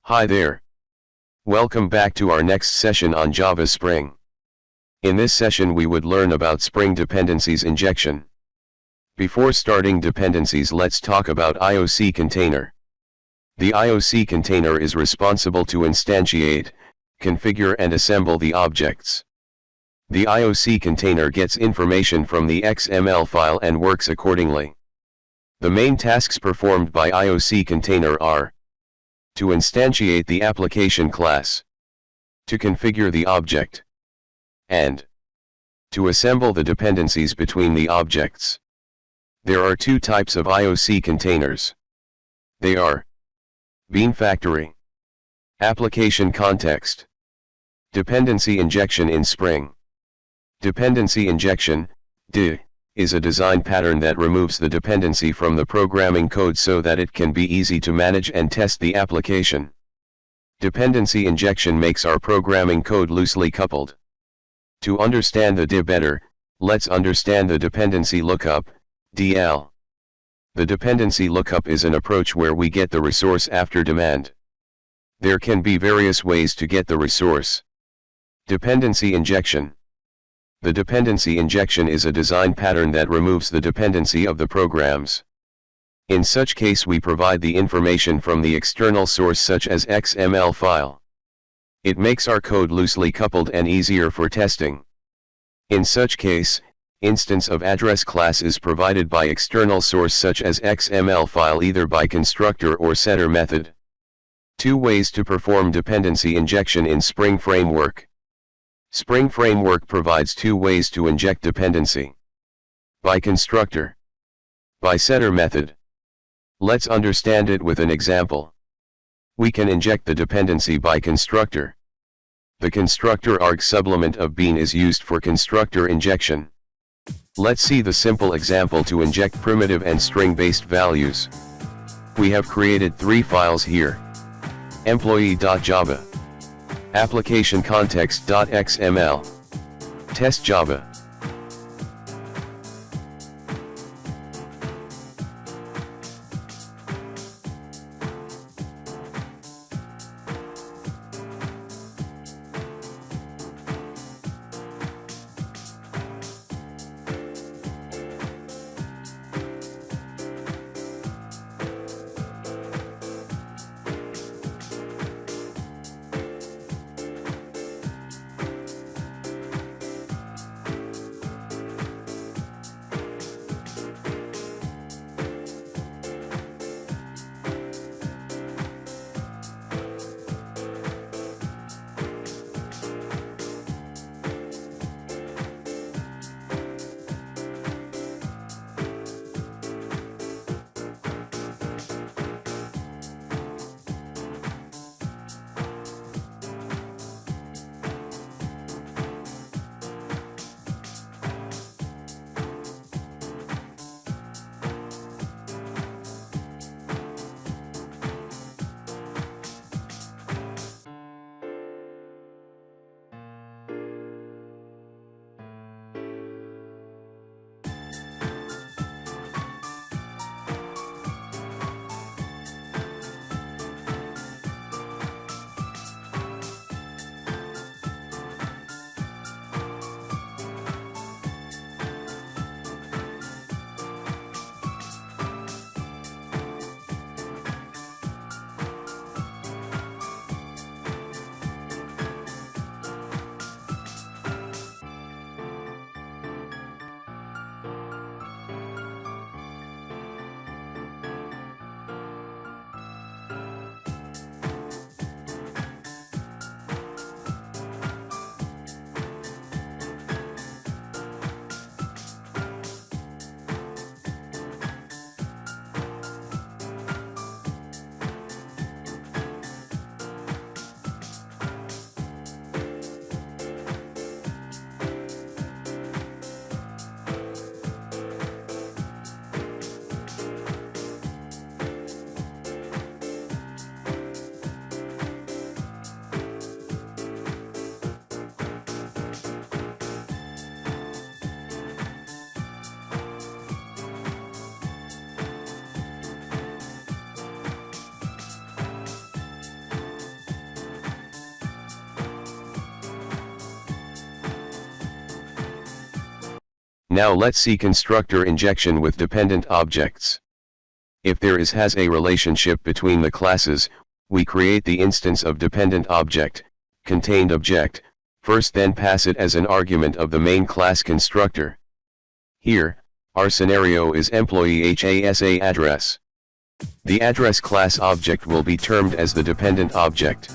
Hi there. Welcome back to our next session on Java Spring. In this session we would learn about Spring Dependencies Injection. Before starting dependencies, let's talk about IOC container. The IOC container is responsible to instantiate, configure and assemble the objects. The IOC container gets information from the XML file and works accordingly. The main tasks performed by IOC container are: to instantiate the application class, to configure the object, and to assemble the dependencies between the objects. There are two types of IOC containers. They are Bean Factory, Application Context, Dependency Injection in Spring. Dependency Injection, DI, is a design pattern that removes the dependency from the programming code so that it can be easy to manage and test the application. Dependency injection makes our programming code loosely coupled. To understand the DI better, let's understand the dependency lookup, DL. The dependency lookup is an approach where we get the resource after demand. There can be various ways to get the resource. Dependency injection. The dependency injection is a design pattern that removes the dependency of the programs. In such case we provide the information from the external source such as XML file. It makes our code loosely coupled and easier for testing. In such case, instance of address class is provided by external source such as XML file either by constructor or setter method. Two ways to perform dependency injection in Spring Framework. Spring Framework provides two ways to inject dependency. By constructor. By setter method. Let's understand it with an example. We can inject the dependency by constructor. The constructor arg supplement of bean is used for constructor injection. Let's see the simple example to inject primitive and string-based values. We have created three files here. Employee.java, application context.xml, test Java. Now let's see constructor injection with dependent objects. If there has a relationship between the classes, we create the instance of dependent object, contained object, first then pass it as an argument of the main class constructor. Here, our scenario is employee HASA address. The address class object will be termed as the dependent object.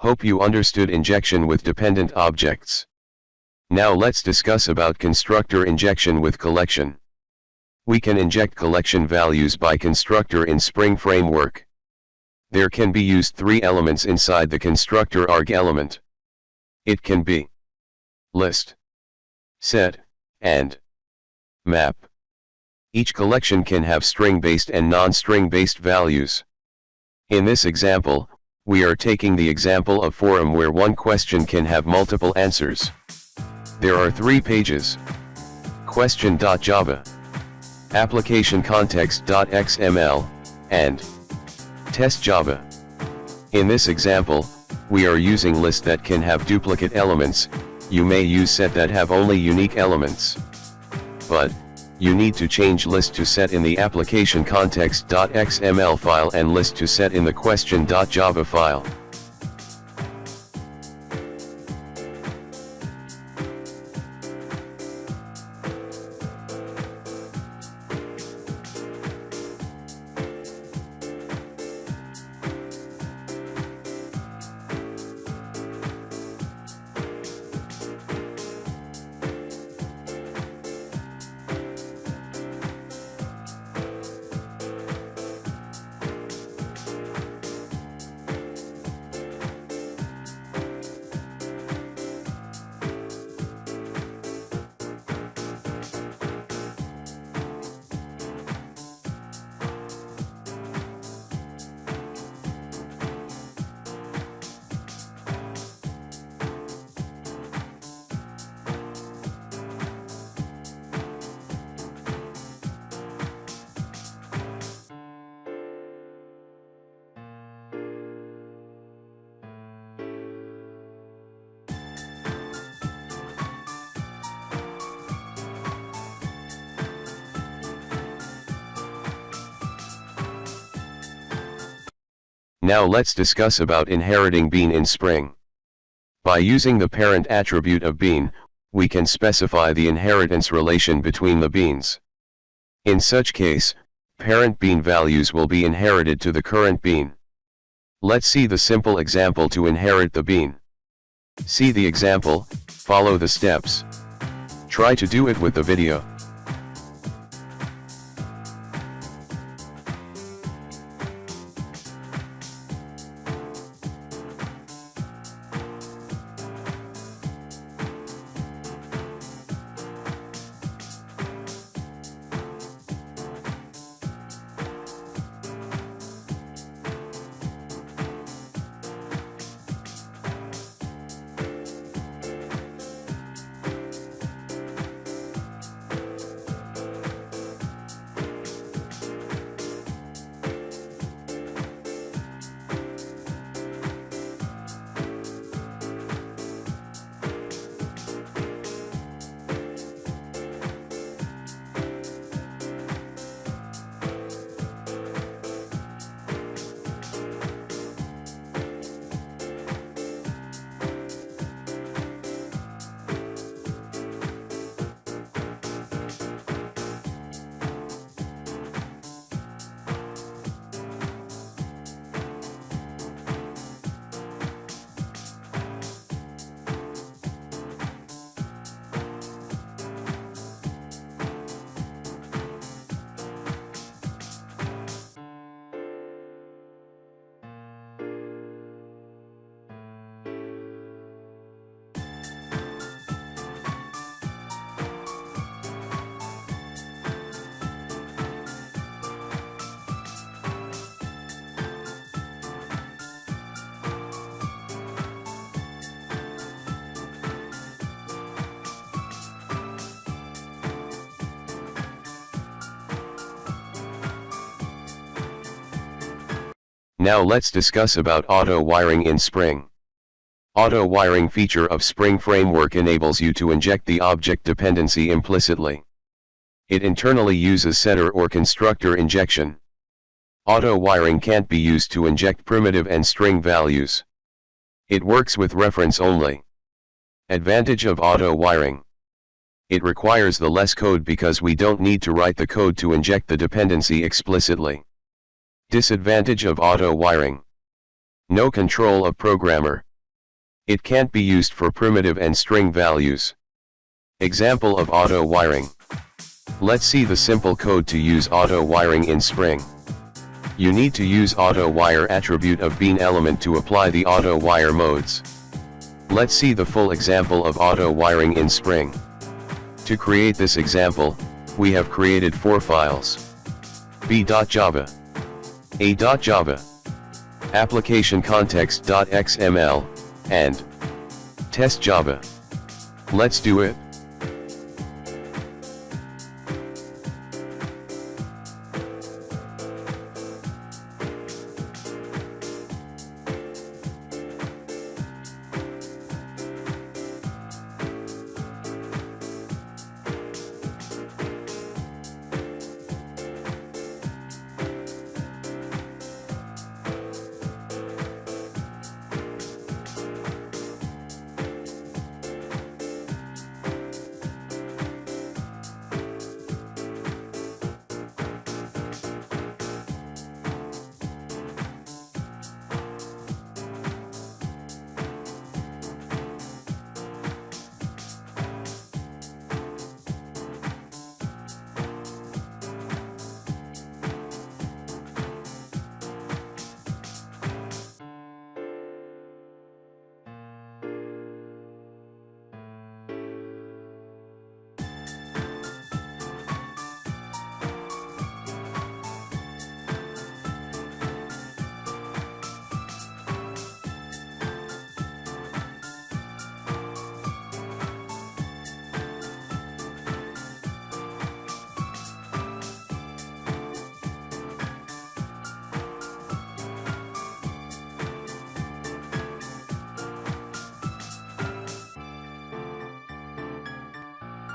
Hope you understood injection with dependent objects. Now let's discuss about constructor injection with collection. We can inject collection values by constructor in Spring Framework. There can be used three elements inside the constructor arg element. It can be list, set, and map. Each collection can have string-based and non-string-based values. In this example, we are taking the example of forum where one question can have multiple answers. There are 3 pages. Question.java, application context.xml, and test Java. In this example, we are using list that can have duplicate elements. You may use set that have only unique elements. But you need to change list to set in the application context.xml file and list to set in the question.java file. Now let's discuss about inheriting bean in Spring. By using the parent attribute of bean, we can specify the inheritance relation between the beans. In such case, parent bean values will be inherited to the current bean. Let's see the simple example to inherit the bean. See the example, follow the steps. Try to do it with the video. Now let's discuss about auto-wiring in Spring. Auto-wiring feature of Spring Framework enables you to inject the object dependency implicitly. It internally uses setter or constructor injection. Auto-wiring can't be used to inject primitive and string values. It works with reference only. Advantage of auto-wiring. It requires the less code because we don't need to write the code to inject the dependency explicitly. Disadvantage of auto-wiring. No control of programmer. It can't be used for primitive and string values. Example of auto-wiring. Let's see the simple code to use auto-wiring in Spring. You need to use auto-wire attribute of bean element to apply the auto-wire modes. Let's see the full example of auto-wiring in Spring. To create this example, we have created 4 files. b.java, a.java, application context.xml, and test.java. Let's do it.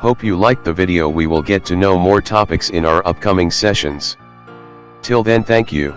Hope you liked the video. We will get to know more topics in our upcoming sessions. Till then, thank you.